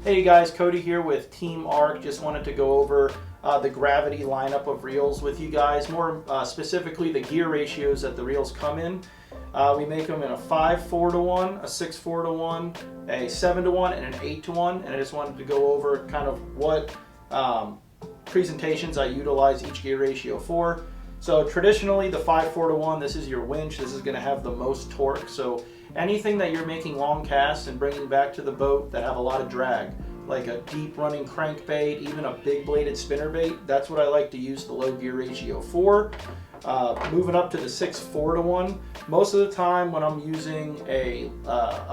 Hey guys, Cody here with Team Arc. Just wanted to go over the gravity lineup of reels with you guys, more specifically the gear ratios that the reels come in. We make them in a 5:4:1, a 6:4:1, a 7:1, and an 8:1, and I just wanted to go over kind of what presentations I utilize each gear ratio for. So traditionally the 5:4:1, this is your winch. This is going to have the most torque. So anything that you're making long casts and bringing back to the boat that have a lot of drag, like a deep running crankbait, even a big bladed spinnerbait, that's what I like to use the low gear ratio for. Moving up to the 6:4:1, most of the time when I'm using a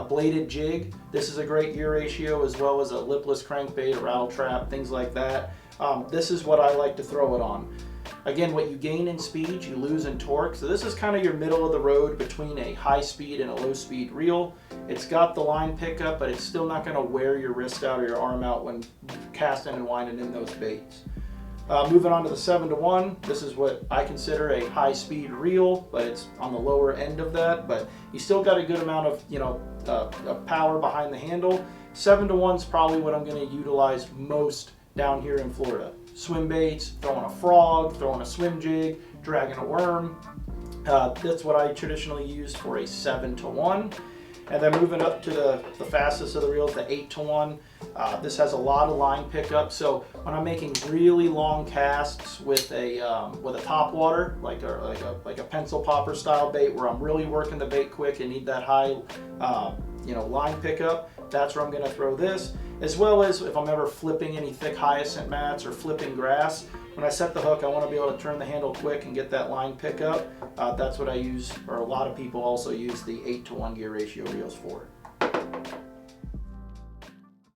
bladed jig, this is a great gear ratio, as well as a lipless crankbait, a rattle trap, things like that. This is what I like to throw it on. Again, what you gain in speed, you lose in torque. So this is kind of your middle of the road between a high speed and a low speed reel. It's got the line pickup, but it's still not going to wear your wrist out or your arm out when casting and winding in those baits. Moving on to the 7:1, this is what I consider a high speed reel, but it's on the lower end of that, but you still got a good amount of power behind the handle. 7:1 is probably what I'm going to utilize most down here in Florida. Swim baits, throwing a frog, throwing a swim jig, dragging a worm. That's what I traditionally use for a 7:1. And then moving up to the fastest of the reels, the 8:1. This has a lot of line pickup. So when I'm making really long casts with a top water, like a pencil popper style bait, where I'm really working the bait quick and need that high line pickup, that's where I'm going to throw this. As well as if I'm ever flipping any thick hyacinth mats or flipping grass, when I set the hook, I want to be able to turn the handle quick and get that line pickup. That's what I use, or a lot of people also use the 8:1 gear ratio reels for.